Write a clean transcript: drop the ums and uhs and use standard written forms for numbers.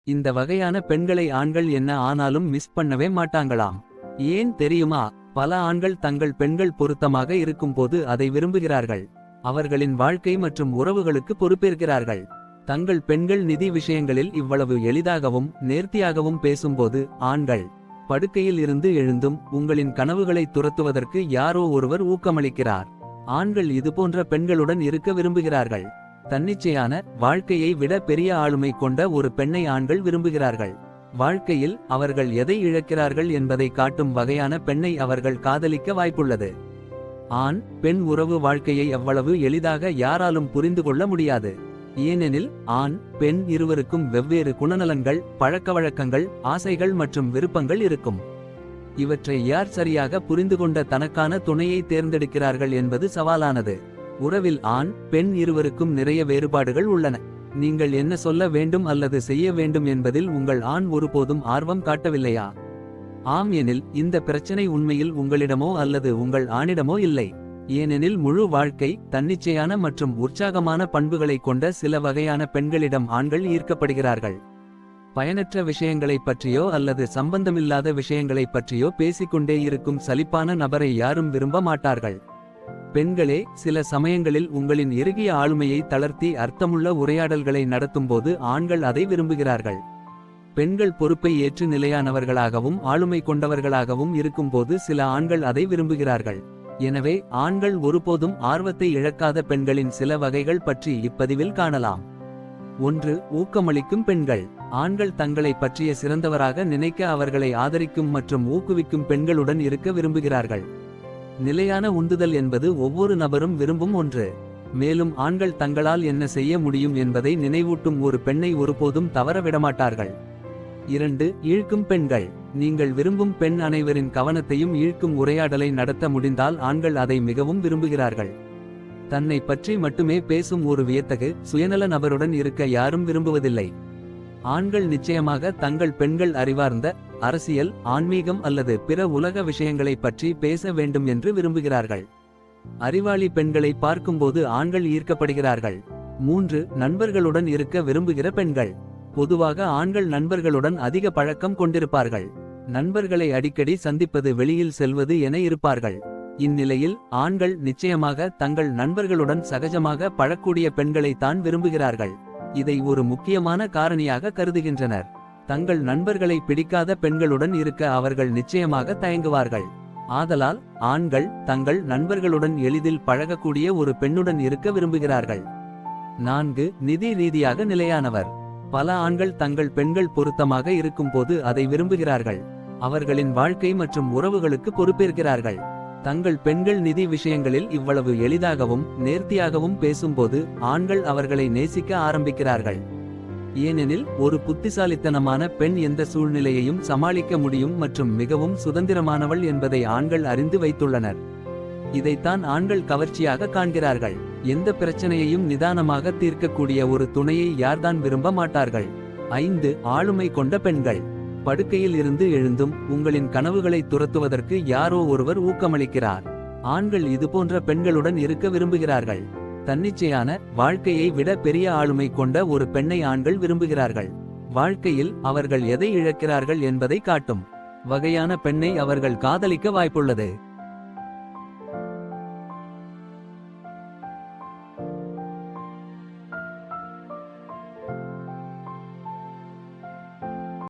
இந்த வகையான பெண்களை ஆண்கள் என்ன ஆனாலும் மிஸ் பண்ணவே மாட்டாங்களாம். ஏன் தெரியுமா? பல ஆண்கள் தங்கள் பெண்கள் பொருத்தமாக இருக்கும்போது அதை விரும்புகிறார்கள். அவர்களின் வாழ்க்கை மற்றும் உறவுகளுக்கு பொறுப்பேற்கிறார்கள். தங்கள் பெண்கள் நிதி விஷயங்களில் இவ்வளவு எளிதாகவும் நேர்த்தியாகவும் பேசும்போது ஆண்கள் படுக்கையில் இருந்து எழுந்தும் உங்களின் கனவுகளை துரத்துவதற்கு யாரோ ஒருவர் ஊக்கமளிக்கிறார். ஆண்கள் இதுபோன்ற பெண்களுடன் இருக்க விரும்புகிறார்கள். தன்னிச்சையான வாழ்க்கையை விட பெரிய ஆளுமை கொண்ட ஒரு பெண்ணை ஆண்கள் விரும்புகிறார்கள். வாழ்க்கையில் அவர்கள் எதை இழக்கிறார்கள் என்பதை காட்டும் வகையான பெண்ணை அவர்கள் காதலிக்க வாய்ப்புள்ளது. ஆண் பெண் உறவு வாழ்க்கையை அவ்வளவு எளிதாக யாராலும் புரிந்து கொள்ள முடியாது. ஏனெனில் ஆண் பெண் இருவருக்கும் வெவ்வேறு குணநலன்கள், பழக்கவழக்கங்கள், ஆசைகள் மற்றும் விருப்பங்கள் இருக்கும். இவற்றை யார் சரியாக புரிந்துகொண்ட தனக்கான துணையை தேர்ந்தெடுக்கிறார்கள் என்பது சவாலானது. உறவில் ஆண் பெண் இருவருக்கும் நிறைய வேறுபாடுகள் உள்ளன. நீங்கள் என்ன சொல்ல வேண்டும் அல்லது செய்ய வேண்டும் என்பதில் உங்கள் ஆண் ஒருபோதும் ஆர்வம் காட்டவில்லையா? ஆம் எனில் இந்த பிரச்சனை உண்மையில் உங்களிடமோ அல்லது உங்கள் ஆணிடமோ இல்லை. ஏனெனில் முழு வாழ்க்கை தன்னிச்சையான மற்றும் உற்சாகமான பண்புகளை கொண்ட சில வகையான பெண்களிடம் ஆண்கள் ஈர்க்கப்படுகிறார்கள். பயனற்ற விஷயங்களைப் பற்றியோ அல்லது சம்பந்தமில்லாத விஷயங்களைப் பற்றியோ பேசிக்கொண்டே இருக்கும் சலிப்பான நபரை யாரும் விரும்ப மாட்டார்கள். பெண்களே, சில சமயங்களில் உங்களின் இறுகிய ஆளுமையை தளர்த்தி அர்த்தமுள்ள உரையாடல்களை நடத்தும்போது ஆண்கள் அதை விரும்புகிறார்கள். பெண்கள் பொறுப்பை ஏற்று நிலையானவர்களாகவும் ஆளுமை கொண்டவர்களாகவும் இருக்கும்போது சில ஆண்கள் அதை விரும்புகிறார்கள். எனவே ஆண்கள் ஒருபோதும் ஆர்வத்தை இழக்காத பெண்களின் சில வகைகள் பற்றி இப்பதிவில் காணலாம். 1. ஊக்கமளிக்கும் பெண்கள். ஆண்கள் தங்களை பற்றிய சிறந்தவராக நினைக்க அவர்களை ஆதரிக்கும் மற்றும் ஊக்குவிக்கும் பெண்களுடன் இருக்க விரும்புகிறார்கள். நிலையான உந்துதல் என்பது ஒவ்வொரு நபரும் விரும்பும் ஒன்று. மேலும் ஆண்கள் தங்களால் என்ன செய்ய முடியும் என்பதை நினைவூட்டும் ஒரு பெண்ணை ஒருபோதும் தவற விடமாட்டார்கள். 2. ஈழ்க்கும் பெண்கள். நீங்கள் விரும்பும் பெண் அனைவரின் கவனத்தையும் ஈழ்க்கும் உரையாடலை நடத்த முடிந்தால் ஆண்கள் அதை மிகவும் விரும்புகிறார்கள். தன்னை பற்றி மட்டுமே பேசும் ஒரு வியத்தகு சுயநல நபருடன் இருக்க யாரும் விரும்புவதில்லை. ஆண்கள் நிச்சயமாக தங்கள் பெண்கள் அறிவார்ந்த அரசியல், ஆன்மீகம் அல்லது பிற உலக விஷயங்களை பற்றி பேச வேண்டும் என்று விரும்புகிறார்கள். அறிவாளி பெண்களை பார்க்கும்போது ஆண்கள் ஈர்க்கப்படுகிறார்கள். 3. நண்பர்களுடன் இருக்க விரும்புகிற பெண்கள். பொதுவாக ஆண்கள் நண்பர்களுடன் அதிக பழக்கம் கொண்டிருப்பார்கள். நண்பர்களை அடிக்கடி சந்திப்பது, வெளியில் செல்வது என இருப்பார்கள். இந்நிலையில் ஆண்கள் நிச்சயமாக தங்கள் நண்பர்களுடன் சகஜமாக பழக்கூடிய பெண்களை தான் விரும்புகிறார்கள். இதை ஒரு முக்கியமான காரணியாக கருதுகின்றனர். தங்கள் நண்பர்களை பிடிக்காத பெண்களுடன் இருக்க அவர்கள் நிச்சயமாக தயங்குவார்கள். ஆதலால் ஆண்கள் தங்கள் நண்பர்களுடன் எளிதில் பழகக்கூடிய ஒரு பெண்ணுடன் இருக்க விரும்புகிறார்கள். 4. நிதி ரீதியாக நிலையானவர். பல ஆண்கள் தங்கள் பெண்கள் பொருத்தமாக இருக்கும்போது அதை விரும்புகிறார்கள். அவர்களின் வாழ்க்கை மற்றும் உறவுகளுக்கு பொறுப்பேற்கிறார்கள். தங்கள் பெண்கள் நிதி விஷயங்களில் இவ்வளவு எளிதாகவும் நேர்த்தியாகவும் பேசும்போது ஆண்கள் அவர்களை நேசிக்க ஆரம்பிக்கிறார்கள். ஏனெனில் ஒரு புத்திசாலித்தனமான பெண் எந்த சூழ்நிலையையும் சமாளிக்க முடியும் மற்றும் மிகவும் சுதந்திரமானவள் என்பதை ஆண்கள் அறிந்து வைத்துள்ளனர். இதைத்தான் ஆண்கள் கவர்ச்சியாக காண்கிறார்கள். எந்த பிரச்சனையையும் நிதானமாக தீர்க்கக்கூடிய ஒரு துணையை யார்தான் விரும்ப மாட்டார்கள்? 5. ஆளுமை கொண்ட பெண்கள். படுக்கையில் இருந்து எழுந்தும் உங்களின் கனவுகளை துரத்துவதற்கு யாரோ ஒருவர் ஊக்கமளிக்கிறார். ஆண்கள் இதுபோன்ற பெண்களுடன் இருக்க விரும்புகிறார்கள். தன்னிச்சையான வாழ்க்கையை விட பெரிய ஆளுமை கொண்ட ஒரு பெண்ணை ஆண்கள் விரும்புகிறார்கள். வாழ்க்கையில் அவர்கள் எதை இழக்கிறார்கள் என்பதை காட்டும் வகையான பெண்ணை அவர்கள் காதலிக்க வாய்ப்புள்ளது.